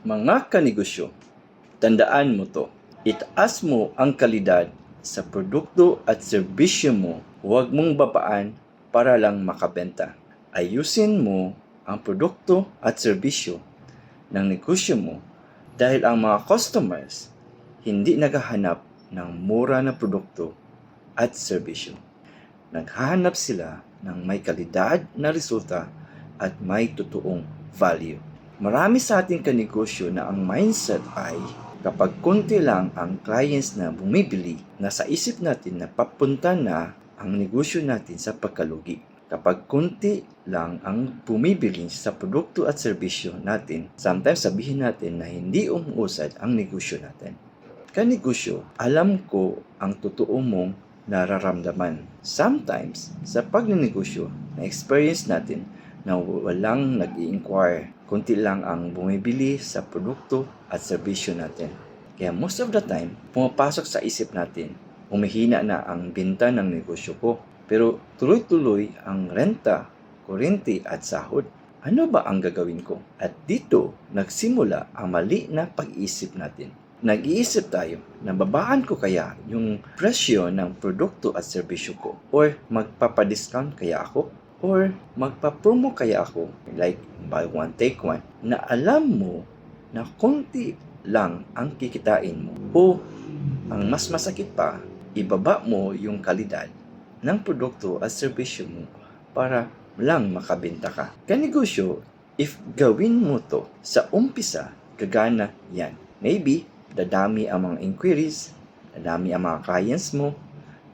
Mga kanegosyo, tandaan mo to. Itaas mo ang kalidad sa produkto at serbisyo mo. Huwag mong babaan para lang makabenta. Ayusin mo ang produkto at serbisyo ng negosyo mo dahil ang mga customers hindi naghahanap ng mura na produkto at serbisyo. Naghahanap sila ng may kalidad na resulta at may totoong value. Marami sa ating kanegosyo na ang mindset ay kapag konti lang ang clients na bumibili, nasa isip natin na papunta na ang negosyo natin sa pagkalugi. Kapag konti lang ang bumibili sa produkto at serbisyo natin, sometimes sabihin natin na hindi umuusad ang negosyo natin. Kanegosyo, alam ko ang totoo mong nararamdaman. Sometimes, sa pagnenegosyo, na-experience natin na walang nag-i-inquire. Kunti lang ang bumibili sa produkto at serbisyo natin. Kaya most of the time, pumapasok sa isip natin, humihina na ang benta ng negosyo ko. Pero tuloy-tuloy ang renta, kuryente at sahod. Ano ba ang gagawin ko? At dito, nagsimula ang mali na pag-iisip natin. Nag-iisip tayo na babaan ko kaya yung presyo ng produkto at serbisyo ko? Or magpapadiscount kaya ako? Or magpa-promo kaya ako? Like buy one, take one. Na alam mo na konti lang ang kikitain mo. O ang mas masakit pa, ibaba mo yung kalidad ng produkto at serbisyo mo para lang makabenta ka. Kanegosyo, if gawin mo to sa umpisa, gagana yan. Maybe, dadami ang mga inquiries, dadami ang mga clients mo,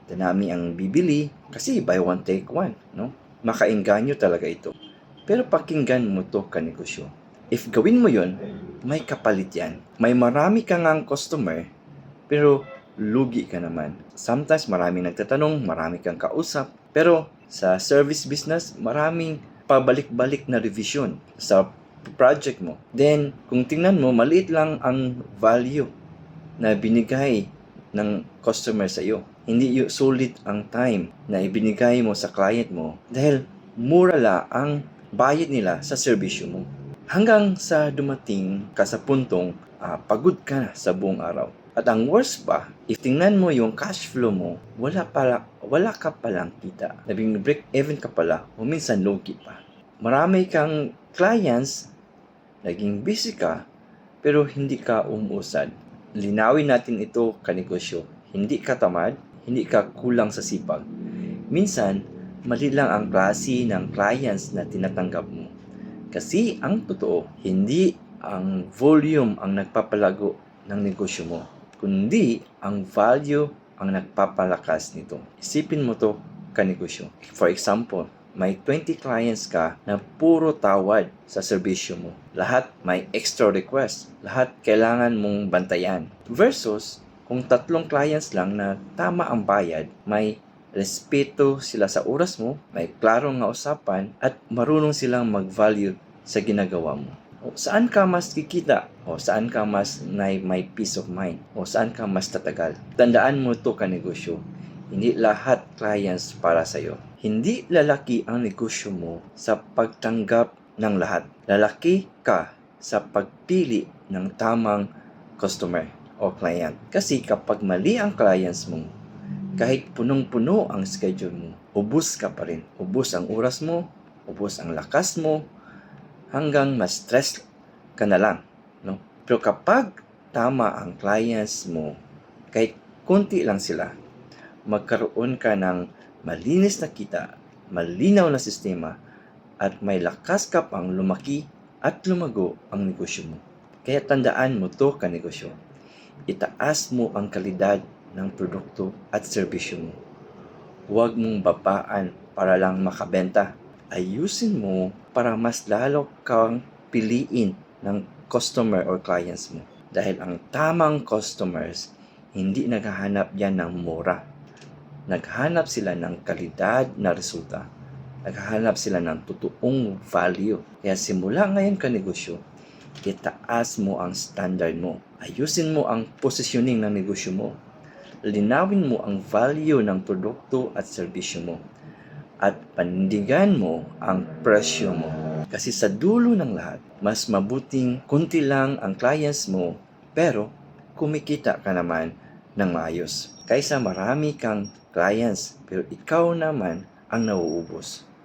dadami ang bibili, kasi buy one, take one, no? Makaengganyo talaga ito. Pero pakinggan mo to kanegosyo. If gawin mo yon, may kapalit yan. May marami ka ngang customer, pero lugi ka naman. Sometimes maraming nagtatanong, marami kang kausap, pero sa service business, maraming pabalik-balik na revision sa project mo. Then, kung tingnan mo, maliit lang ang value na binigay ng customer sa iyo. Hindi sulit ang time na ibinigay mo sa client mo dahil mura lang ang bayad nila sa serbisyo mo. Hanggang sa dumating ka sa puntong pagod ka na sa buong araw. At ang worst pa, if tingnan mo yung cash flow mo, wala ka palang kita. Nabing break even ka pala, o minsan lugi pa. Marami kang clients, naging busy ka, pero hindi ka umuusad. Linawin natin ito kanegosyo. Hindi ka tamad, hindi ka kulang sa sipag. Minsan, mali lang ang klase ng clients na tinatanggap mo. Kasi ang totoo, hindi ang volume ang nagpapalago ng negosyo mo, kundi ang value ang nagpapalakas nito. Isipin mo to kanegosyo. For example, may 20 clients ka na puro tawad sa serbisyo mo. Lahat may extra request. Lahat kailangan mong bantayan. Versus, kung 3 clients lang na tama ang bayad, may respeto sila sa oras mo, may klarong nga usapan, at marunong silang mag-value sa ginagawa mo. O saan ka mas kikita? O saan ka mas may peace of mind? O saan ka mas tatagal? Tandaan mo to kanegosyo. Hindi lahat clients para sa'yo. Hindi lalaki ang negosyo mo sa pagtanggap ng lahat. Lalaki ka sa pagpili ng tamang customer o client. Kasi kapag mali ang clients mo, kahit punong-puno ang schedule mo, ubos ka pa rin. Ubos ang oras mo, ubos ang lakas mo, hanggang mas stress ka na lang. No? Pero kapag tama ang clients mo, kahit kunti lang sila, magkaroon ka ng malinis na kita, malinaw na sistema, at may lakas ka pang lumaki at lumago ang negosyo mo. Kaya tandaan mo to kanegosyo. Itaas mo ang kalidad ng produkto at serbisyo mo. Huwag mong babaan para lang makabenta. Ayusin mo para mas lalo kang piliin ng customer or clients mo. Dahil ang tamang customers, hindi naghahanap yan ng mura. Naghanap sila ng kalidad na resulta. Naghahanap sila ng totoong value. Kaya simula ngayon kanegosyo, itaas mo ang standard mo. Ayusin mo ang positioning ng negosyo mo. Linawin mo ang value ng produkto at serbisyo mo. at panindigan mo ang presyo mo. Kasi sa dulo ng lahat, mas mabuting kunti lang ang clients mo pero kumikita ka naman ng maayos kaysa marami kang clients pero ikaw naman ang nauubos.